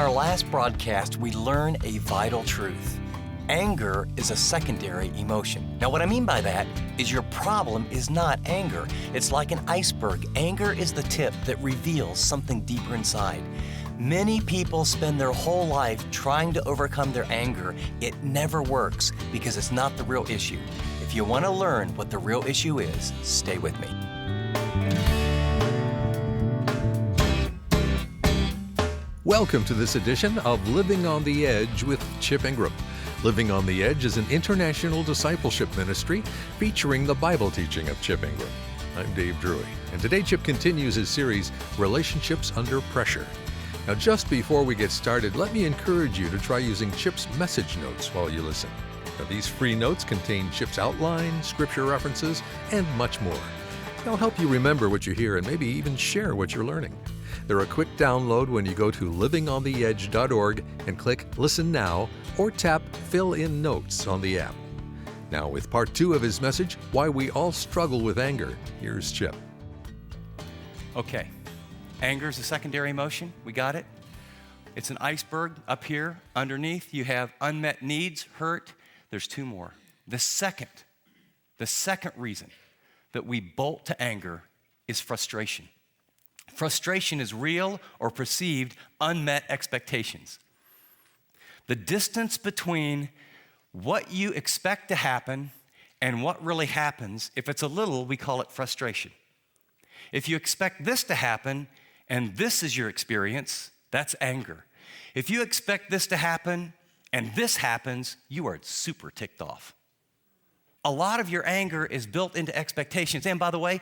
our last broadcast, we learned a vital truth. Anger is a secondary emotion. Now, what I mean by that is your problem is not anger. It's like an iceberg. Anger is the tip that reveals something deeper inside. Many people spend their whole life trying to overcome their anger. It never works because it's not the real issue. If you want to learn what the real issue is, stay with me. Welcome to this edition of Living on the Edge with Chip Ingram. Living on the Edge is an international discipleship ministry featuring the Bible teaching of Chip Ingram. I'm Dave Drury, and today Chip continues his series, Relationships Under Pressure. Now, just before we get started, let me encourage you to try using Chip's message notes while you listen. Now, these free notes contain Chip's outline, scripture references, and much more. They'll help you remember what you hear and maybe even share what you're learning. They're a quick download when you go to livingontheedge.org and click Listen Now or tap Fill in Notes on the app. Now, with part 2 of his message, Why We All Struggle with Anger, here's Chip. Okay, anger is a secondary emotion. We got it? It's an iceberg up here. Underneath, you have unmet needs, hurt. There's 2 more. The second reason that we bolt to anger is frustration. Frustration is real or perceived unmet expectations. The distance between what you expect to happen and what really happens, if it's a little, we call it frustration. If you expect this to happen and this is your experience, that's anger. If you expect this to happen and this happens, you are super ticked off. A lot of your anger is built into expectations. And by the way,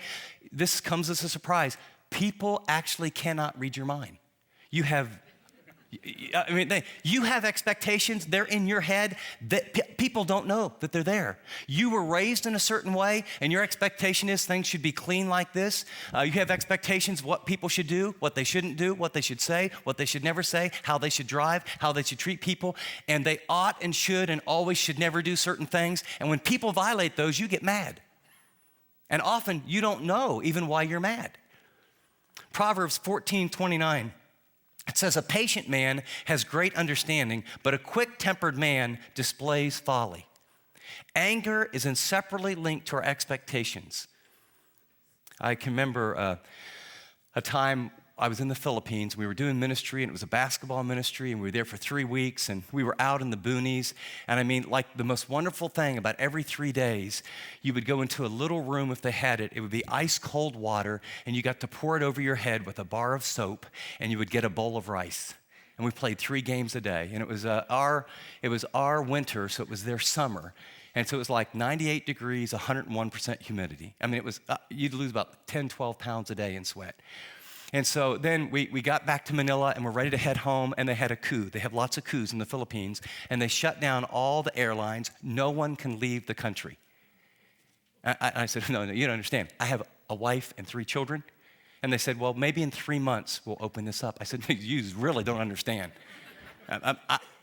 this comes as a surprise. People actually cannot read your mind. You have expectations, they're in your head that people don't know that they're there. You were raised in a certain way, and your expectation is things should be clean like this. You have expectations of what people should do, what they shouldn't do, what they should say, what they should never say, how they should drive, how they should treat people, and they ought and should and always should never do certain things. And when people violate those, you get mad. And often you don't know even why you're mad. Proverbs 14:29, it says, a patient man has great understanding, but a quick-tempered man displays folly. Anger is inseparably linked to our expectations. I can remember a time I was in the Philippines. We were doing ministry, and it was a basketball ministry, and we were there for 3 weeks, and we were out in the boonies. And I mean, like the most wonderful thing about every 3 days, you would go into a little room if they had it. It would be ice cold water, and you got to pour it over your head with a bar of soap, and you would get a bowl of rice. And we played 3 games a day, and it was our winter, so it was their summer. And so it was like 98 degrees, 101% humidity. I mean, it was you'd lose about 10, 12 pounds a day in sweat. And so then we got back to Manila and we're ready to head home, and they had a coup. They have lots of coups in the Philippines, and they shut down all the airlines. No one can leave the country. I said, no, you don't understand. I have a wife and 3 children. And they said, well, maybe in 3 months we'll open this up. I said, no, you really don't understand.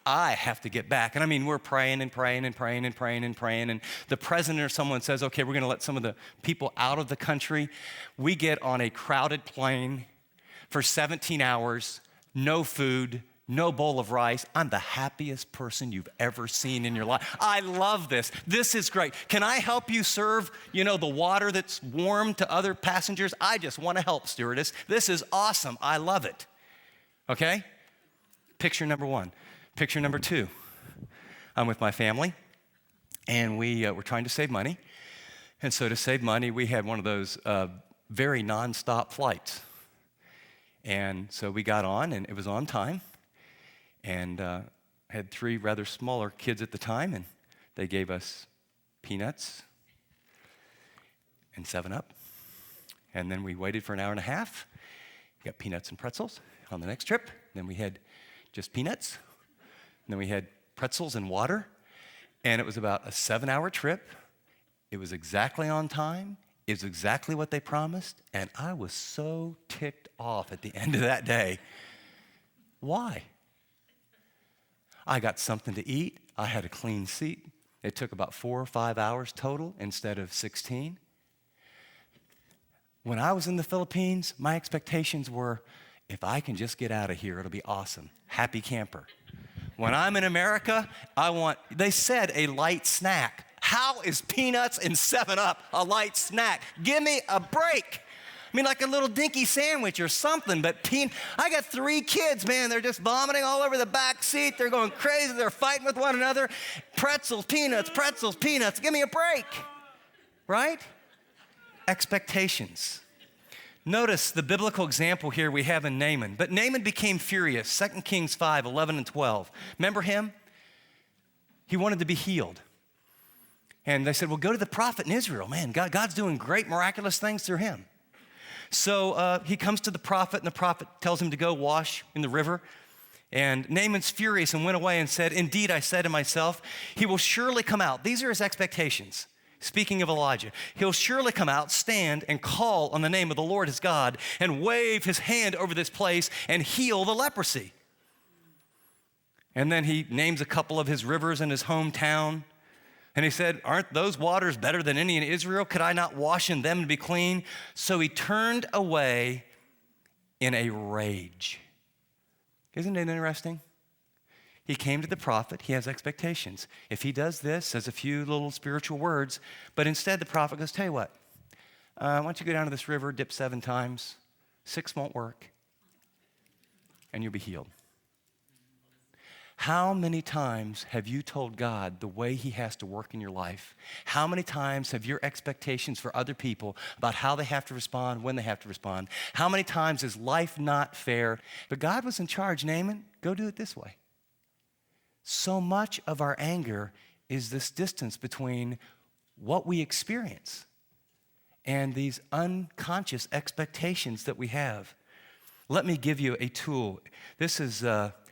I have to get back. And I mean, we're praying and praying and praying and praying and praying. And the president or someone says, okay, we're going to let some of the people out of the country. We get on a crowded plane for 17 hours, no food, no bowl of rice. I'm the happiest person you've ever seen in your life. I love this. This is great. Can I help you serve, the water that's warm to other passengers? I just want to help, stewardess. This is awesome. I love it. Okay? Picture number 1. Picture number 2. I'm with my family, and we were trying to save money. And so to save money, we had one of those very nonstop flights. And so we got on, and it was on time. And had 3 rather smaller kids at the time, and they gave us peanuts and 7-Up. And then we waited for an hour and a half. We got peanuts and pretzels on the next trip. Then we had just peanuts. And then we had pretzels and water. And it was about a 7-hour trip. It was exactly on time. It was exactly what they promised. And I was so ticked off at the end of that day. Why? I got something to eat. I had a clean seat. It took about 4 or 5 hours total instead of 16. When I was in the Philippines, my expectations were, if I can just get out of here, it'll be awesome. Happy camper. When I'm in America, they said a light snack. How is peanuts and 7-Up a light snack? Give me a break. I mean, like a little dinky sandwich or something, but I got 3 kids, man. They're just vomiting all over the back seat. They're going crazy. They're fighting with one another. Pretzels, peanuts, peanuts. Give me a break, right? Expectations. Notice the biblical example here we have in Naaman. But Naaman became furious, 2 Kings 5, 11 and 12. Remember him? He wanted to be healed. And they said, well, go to the prophet in Israel. Man, God's doing great, miraculous things through him. So he comes to the prophet, and the prophet tells him to go wash in the river. And Naaman's furious and went away and said, indeed, I said to myself, he will surely come out. These are his expectations. Speaking of Elijah, he'll surely come out, stand, and call on the name of the Lord his God, and wave his hand over this place and heal the leprosy. And then he names a couple of his rivers in his hometown. And he said, aren't those waters better than any in Israel? Could I not wash in them and be clean? So he turned away in a rage. Isn't it interesting? He came to the prophet. He has expectations. If he does this, says a few little spiritual words, but instead the prophet goes, tell you what, why don't you go down to this river, dip 7 times, 6 won't work, and you'll be healed. How many times have you told God the way he has to work in your life? How many times have your expectations for other people about how they have to respond, when they have to respond? How many times is life not fair? But God was in charge. Naaman, go do it this way. So much of our anger is this distance between what we experience and these unconscious expectations that we have. Let me give you a tool. This is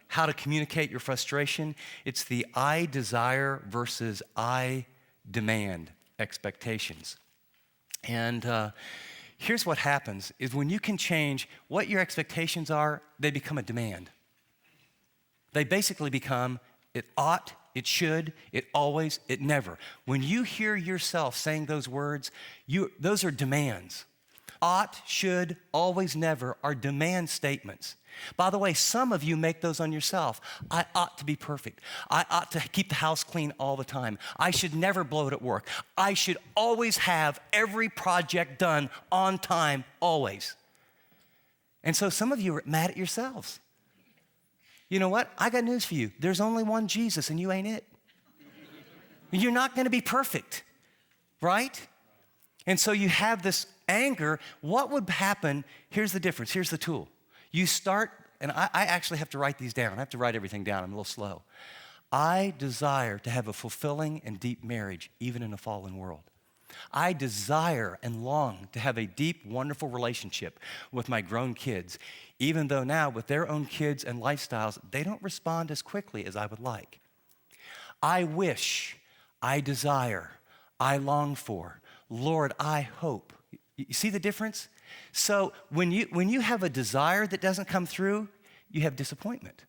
how to communicate your frustration. It's the I desire versus I demand expectations. And here's what happens is when you can change what your expectations are, they become a demand. They basically become it ought, it should, it always, it never. When you hear yourself saying those words, those are demands. Ought, should, always, never are demand statements. By the way, some of you make those on yourself. I ought to be perfect. I ought to keep the house clean all the time. I should never blow it at work. I should always have every project done on time, always. And so some of you are mad at yourselves. You know what? I got news for you. There's only one Jesus and you ain't it. You're not going to be perfect, right? And so you have this anger. What would happen? Here's the difference. Here's the tool. You start, and I actually have to write these down. I have to write everything down. I'm a little slow. I desire to have a fulfilling and deep marriage, even in a fallen world. I desire and long to have a deep, wonderful relationship with my grown kids, even though now with their own kids and lifestyles, they don't respond as quickly as I would like. I wish, I desire, I long for, Lord, I hope. You see the difference? So when you have a desire that doesn't come through, you have disappointment.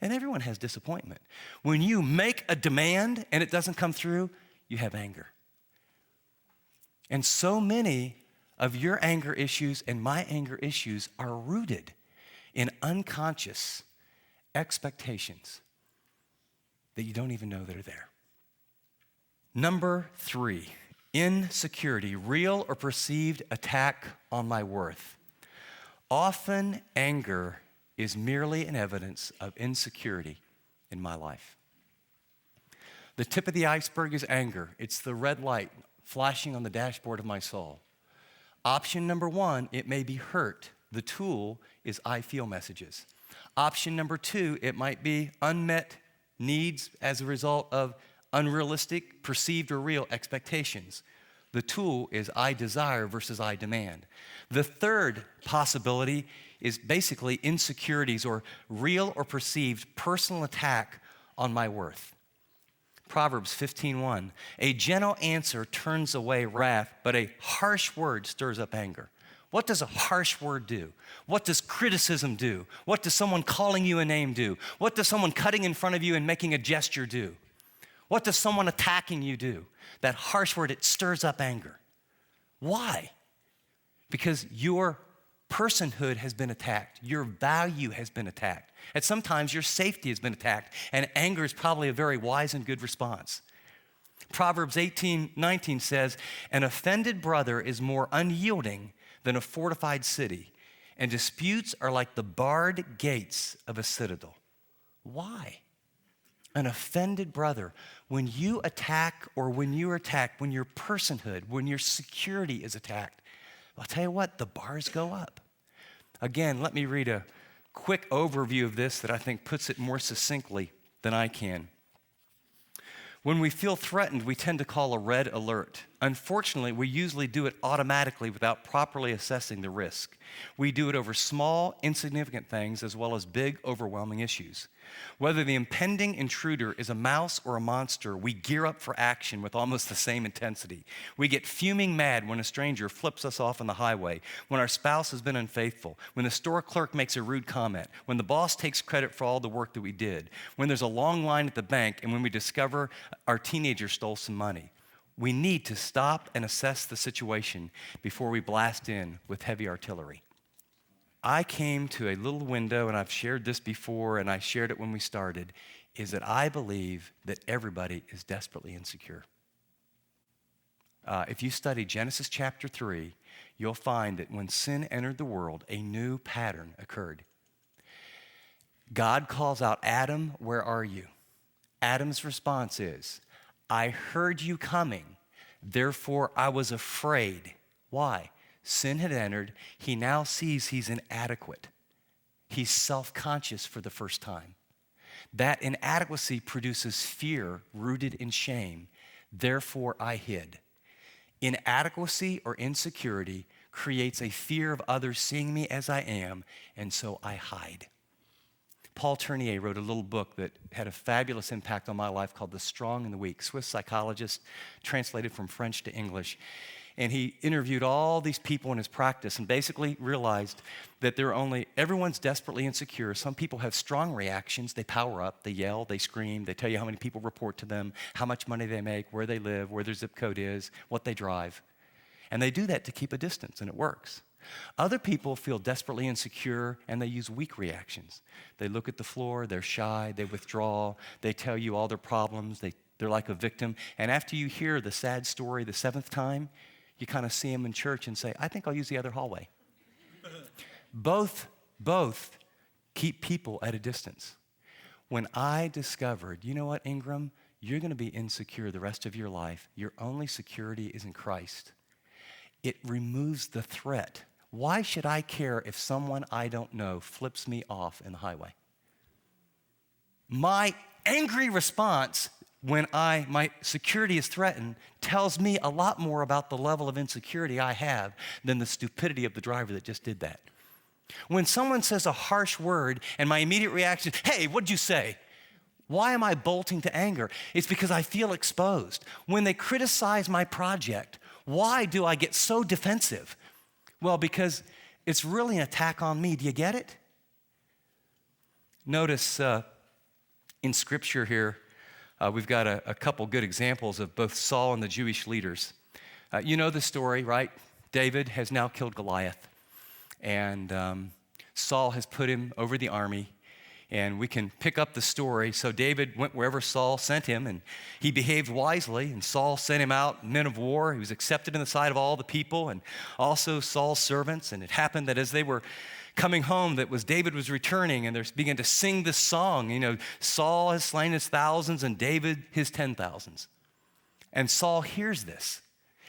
And everyone has disappointment. When you make a demand and it doesn't come through, you have anger. And so many of your anger issues and my anger issues are rooted in unconscious expectations that you don't even know that are there. Number 3, insecurity, real or perceived attack on my worth. Often anger is merely an evidence of insecurity in my life. The tip of the iceberg is anger. It's the red light flashing on the dashboard of my soul. Option number 1, it may be hurt. The tool is I feel messages. Option number 2, it might be unmet needs as a result of unrealistic, perceived or real expectations. The tool is I desire versus I demand. The third possibility is basically insecurities or real or perceived personal attack on my worth. Proverbs 15:1, a gentle answer turns away wrath, but a harsh word stirs up anger. What does a harsh word do? What does criticism do? What does someone calling you a name do? What does someone cutting in front of you and making a gesture do? What does someone attacking you do? That harsh word, it stirs up anger. Why? Because you're personhood has been attacked. Your value has been attacked. And sometimes your safety has been attacked. And anger is probably a very wise and good response. Proverbs 18:19 says, an offended brother is more unyielding than a fortified city, and disputes are like the barred gates of a citadel. Why? An offended brother, when you attack or when you're attacked, when your personhood, when your security is attacked, I'll tell you what, the bars go up. Again, let me read a quick overview of this that I think puts it more succinctly than I can. When we feel threatened, we tend to call a red alert. Unfortunately, we usually do it automatically without properly assessing the risk. We do it over small, insignificant things as well as big, overwhelming issues. Whether the impending intruder is a mouse or a monster, we gear up for action with almost the same intensity. We get fuming mad when a stranger flips us off on the highway, when our spouse has been unfaithful, when the store clerk makes a rude comment, when the boss takes credit for all the work that we did, when there's a long line at the bank, and when we discover our teenager stole some money. We need to stop and assess the situation before we blast in with heavy artillery. I came to a little window, and I've shared this before, and I shared it when we started, is that I believe that everybody is desperately insecure. If you study Genesis chapter 3, you'll find that when sin entered the world, a new pattern occurred. God calls out, Adam, where are you? Adam's response is, I heard you coming, therefore I was afraid. Why? Sin had entered. He now sees he's inadequate. He's self-conscious for the first time. That inadequacy produces fear rooted in shame. Therefore, I hid. Inadequacy or insecurity creates a fear of others seeing me as I am, and so I hide. Paul Tournier wrote a little book that had a fabulous impact on my life called The Strong and the Weak, Swiss psychologist, translated from French to English. And he interviewed all these people in his practice and basically realized that everyone's desperately insecure. Some people have strong reactions. They power up, they yell, they scream, they tell you how many people report to them, how much money they make, where they live, where their zip code is, what they drive. And they do that to keep a distance, and it works. Other people feel desperately insecure, and they use weak reactions. They look at the floor, they're shy, they withdraw, they tell you all their problems, they're like a victim. And after you hear the sad story the seventh time, you kind of see them in church and say, I think I'll use the other hallway. Both keep people at a distance. When I discovered, you know what, Ingram, you're going to be insecure the rest of your life. Your only security is in Christ. It removes the threat. Why should I care if someone I don't know flips me off in the highway? My angry response when my security is threatened tells me a lot more about the level of insecurity I have than the stupidity of the driver that just did that. When someone says a harsh word and my immediate reaction, hey, what'd you say? Why am I bolting to anger? It's because I feel exposed. When they criticize my project, why do I get so defensive? Well, because it's really an attack on me. Do you get it? Notice in Scripture here, we've got a couple good examples of both Saul and the Jewish leaders. You know the story, right? David has now killed Goliath, and Saul has put him over the army. And we can pick up the story. So David went wherever Saul sent him, and he behaved wisely. And Saul sent him out, men of war. He was accepted in the sight of all the people, and also Saul's servants. And it happened that as they were coming home, David was returning, and they began to sing this song. You know, Saul has slain his thousands, and David his 10,000s. And Saul hears this.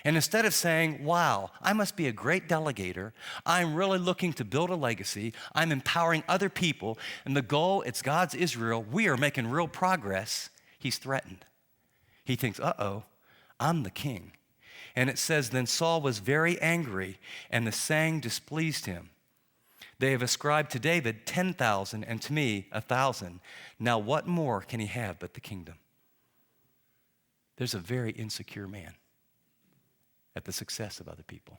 And instead of saying, wow, I must be a great delegator, I'm really looking to build a legacy, I'm empowering other people, and the goal, it's God's Israel, we are making real progress, he's threatened. He thinks, uh-oh, I'm the king. And it says, then Saul was very angry, and the saying displeased him. They have ascribed to David 10,000, and to me 1,000. Now what more can he have but the kingdom? There's a very insecure man at the success of other people.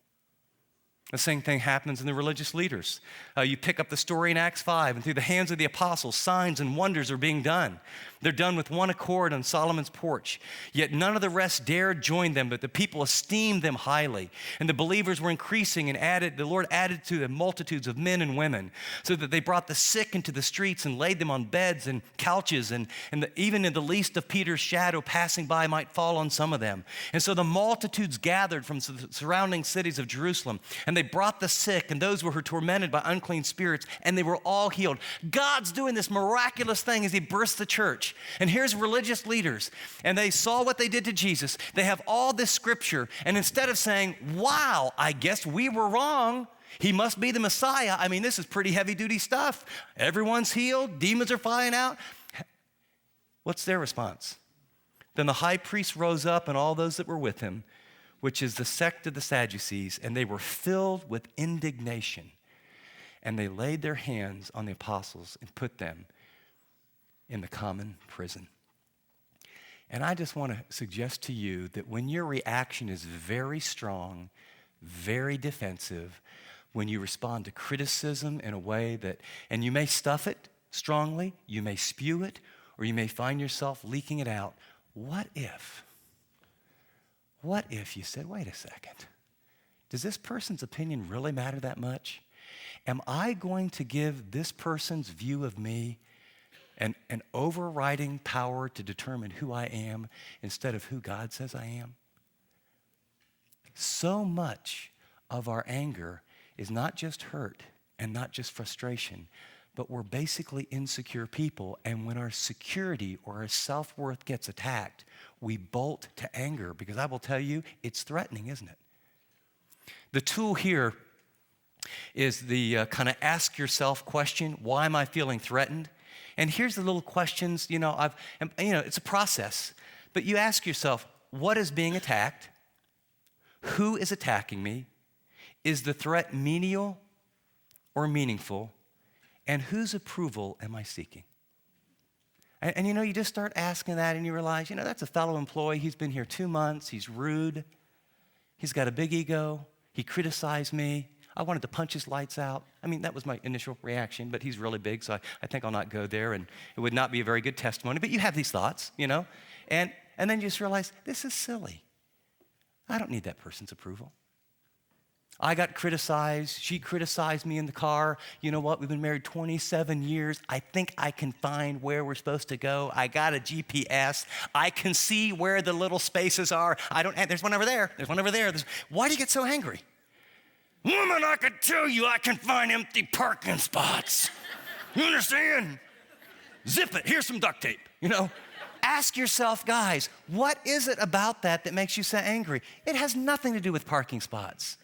The same thing happens in the religious leaders. You pick up the story in Acts 5, and through the hands of the apostles, signs and wonders are being done. They're done with one accord on Solomon's porch. Yet none of the rest dared join them, but the people esteemed them highly. And the believers were increasing, and the Lord added to them multitudes of men and women, so that they brought the sick into the streets and laid them on beds and couches, and even in the least of Peter's shadow passing by might fall on some of them. And so the multitudes gathered from the surrounding cities of Jerusalem, and they brought the sick and those who were tormented by unclean spirits, and they were all healed. God's doing this miraculous thing as he bursts the church. And here's religious leaders, and they saw what they did to Jesus. They have all this scripture, and instead of saying, wow, I guess we were wrong, he must be the Messiah. I mean, this is pretty heavy-duty stuff. Everyone's healed. Demons are flying out. What's their response? Then the high priest rose up and all those that were with him, which is the sect of the Sadducees, and they were filled with indignation. And they laid their hands on the apostles and put them in the common prison. And I just want to suggest to you that when your reaction is very strong, very defensive, when you respond to criticism in a way that, and you may stuff it strongly, you may spew it, or you may find yourself leaking it out. What if you said, wait a second, does this person's opinion really matter that much? Am I going to give this person's view of me an overriding power to determine who I am instead of who God says I am? So much of our anger is not just hurt and not just frustration, but we're basically insecure people, and when our security or our self-worth gets attacked, we bolt to anger, because I will tell you, it's threatening, isn't it? The tool here is the kind of ask yourself question, why am I feeling threatened? And here's the little questions, it's a process, but you ask yourself, what is being attacked? Who is attacking me? Is the threat menial or meaningful? And whose approval am I seeking? And you just start asking that, and you realize, that's a fellow employee. He's been here 2 months. He's rude. He's got a big ego. He criticized me. I wanted to punch his lights out. I mean, that was my initial reaction, but he's really big, so I think I'll not go there, and it would not be a very good testimony. But you have these thoughts, and then you just realize, this is silly. I don't need that person's approval. I got criticized. She criticized me in the car. You know what? We've been married 27 years. I think I can find where we're supposed to go. I got a GPS. I can see where the little spaces are. There's one over there. There's one over there. Why do you get so angry? Woman, I could tell you I can find empty parking spots. You understand? Zip it. Here's some duct tape, Ask yourself, guys, what is it about that makes you so angry? It has nothing to do with parking spots.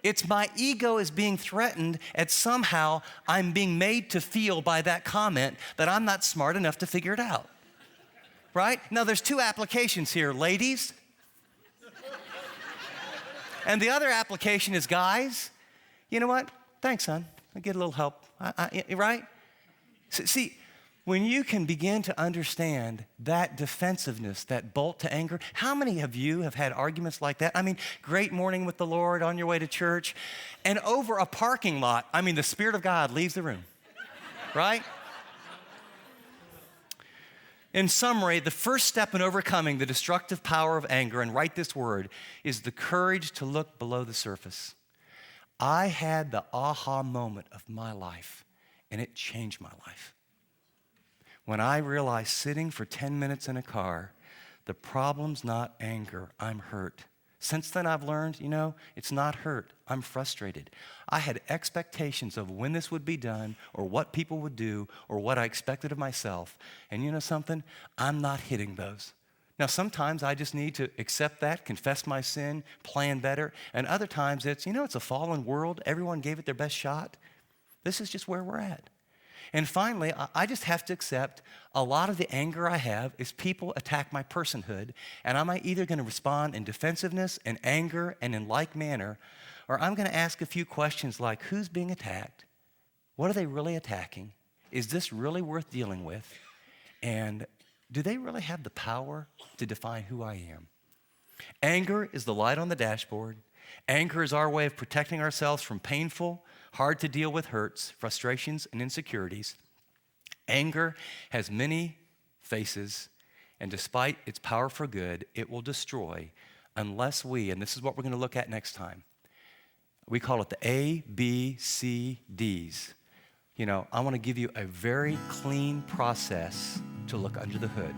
It's my ego is being threatened, and somehow I'm being made to feel by that comment that I'm not smart enough to figure it out, right? Now, there's 2 applications here, ladies. And the other application is guys. You know what? Thanks, son. I get a little help, right? See, when you can begin to understand that defensiveness, that bolt to anger, how many of you have had arguments like that? I mean, great morning with the Lord on your way to church, and over a parking lot, the Spirit of God leaves the room, right? In summary, the first step in overcoming the destructive power of anger, and write this word, is the courage to look below the surface. I had the aha moment of my life, and it changed my life. When I realized sitting for 10 minutes in a car, the problem's not anger, I'm hurt. Since then I've learned, it's not hurt, I'm frustrated. I had expectations of when this would be done, or what people would do, or what I expected of myself. And you know something? I'm not hitting those. Now sometimes I just need to accept that, confess my sin, plan better. And other times it's a fallen world, everyone gave it their best shot. This is just where we're at. And finally, I just have to accept a lot of the anger I have is people attack my personhood, and I'm either going to respond in defensiveness and anger and in like manner, or I'm going to ask a few questions like, who's being attacked? What are they really attacking? Is this really worth dealing with? And do they really have the power to define who I am? Anger is the light on the dashboard. Anger is our way of protecting ourselves from painful, hard to deal with hurts, frustrations, and insecurities. Anger has many faces, and despite its power for good, it will destroy unless we, and this is what we're going to look at next time, we call it the A, B, C, Ds. I want to give you a very clean process to look under the hood.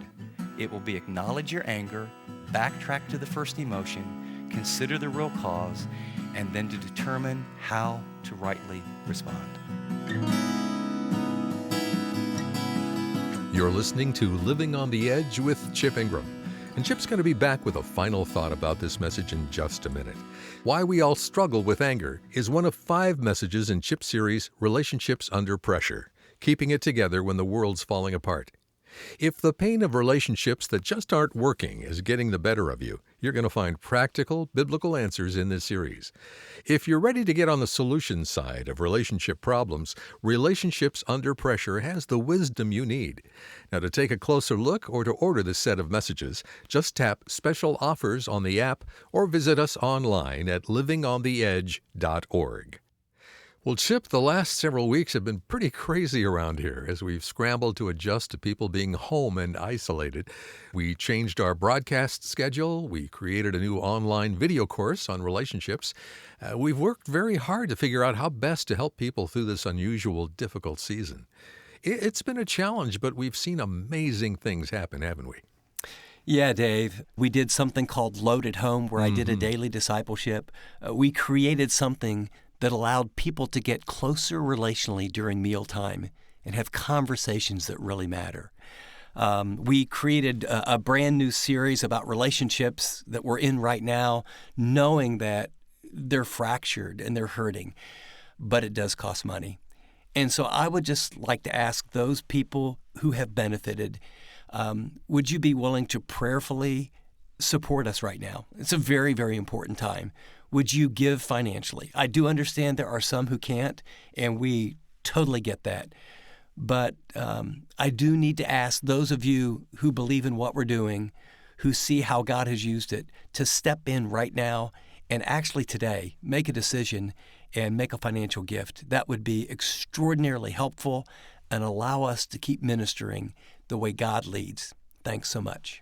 It will be acknowledge your anger, backtrack to the first emotion, consider the real cause, and then to determine how to rightly respond. You're listening to Living on the Edge with Chip Ingram. And Chip's going to be back with a final thought about this message in just a minute. Why we all struggle with anger is one of 5 messages in Chip's series, Relationships Under Pressure, keeping it together when the world's falling apart. If the pain of relationships that just aren't working is getting the better of you, you're going to find practical, biblical answers in this series. If you're ready to get on the solution side of relationship problems, Relationships Under Pressure has the wisdom you need. Now, to take a closer look or to order this set of messages, just tap Special Offers on the app or visit us online at livingontheedge.org. Well, Chip, the last several weeks have been pretty crazy around here as we've scrambled to adjust to people being home and isolated. We changed our broadcast schedule. We created a new online video course on relationships. We've worked very hard to figure out how best to help people through this unusual, difficult season. It's been a challenge, but we've seen amazing things happen, haven't we? Yeah, Dave. We did something called Load at Home, where I did a daily discipleship. We created something that allowed people to get closer relationally during mealtime and have conversations that really matter. We created a brand new series about relationships that we're in right now, knowing that they're fractured and they're hurting, but it does cost money. And so I would just like to ask those people who have benefited, would you be willing to prayerfully support us right now? It's a very, very important time. Would you give financially? I do understand there are some who can't, and we totally get that. But I do need to ask those of you who believe in what we're doing, who see how God has used it, to step in right now and actually today make a decision and make a financial gift. That would be extraordinarily helpful and allow us to keep ministering the way God leads. Thanks so much.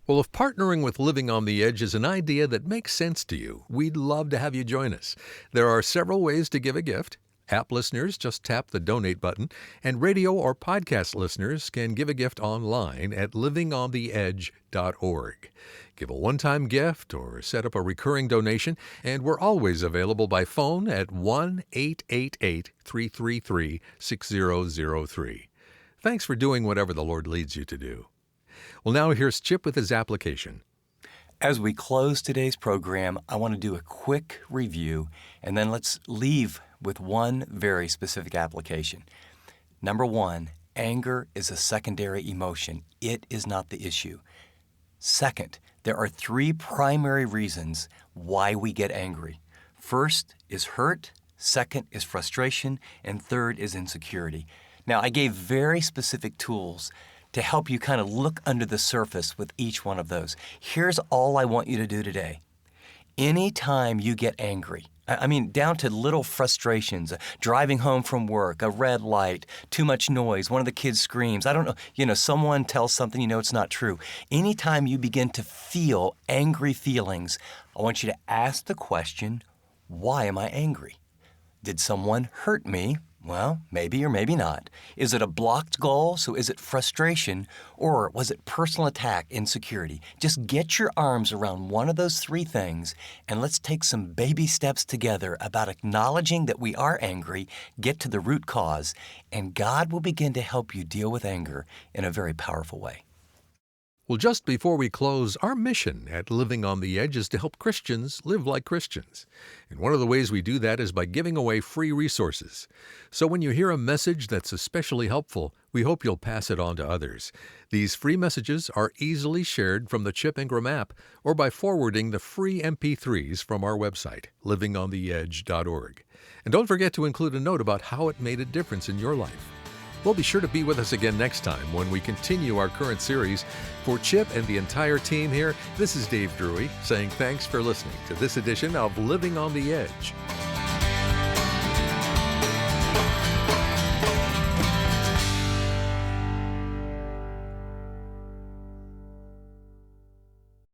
Well, if partnering with Living on the Edge is an idea that makes sense to you, we'd love to have you join us. There are several ways to give a gift. App listeners just tap the donate button, and radio or podcast listeners can give a gift online at livingontheedge.org. Give a one-time gift or set up a recurring donation, and we're always available by phone at 1-888-333-6003. Thanks for doing whatever the Lord leads you to do. Well, now here's Chip with his application. As we close today's program, I want to do a quick review, and then let's leave with one very specific application. Number 1, anger is a secondary emotion. It is not the issue. Second, there are 3 primary reasons why we get angry. First is hurt, second is frustration, and third is insecurity. Now, I gave very specific tools to help you kind of look under the surface with each one of those. Here's all I want you to do today. Anytime you get angry, down to little frustrations, driving home from work, a red light, too much noise, one of the kids screams, I don't know, someone tells something it's not true. Anytime you begin to feel angry feelings, I want you to ask the question, why am I angry? Did someone hurt me? Well, maybe or maybe not. Is it a blocked goal? So is it frustration? Or was it personal attack, insecurity? Just get your arms around one of those 3 things, and let's take some baby steps together about acknowledging that we are angry, get to the root cause, and God will begin to help you deal with anger in a very powerful way. Well, just before we close, our mission at Living on the Edge is to help Christians live like Christians. And one of the ways we do that is by giving away free resources. So when you hear a message that's especially helpful, we hope you'll pass it on to others. These free messages are easily shared from the Chip Ingram app or by forwarding the free MP3s from our website, livingontheedge.org. And don't forget to include a note about how it made a difference in your life. Well, be sure to be with us again next time when we continue our current series. For Chip and the entire team here, this is Dave Drury saying thanks for listening to this edition of Living on the Edge.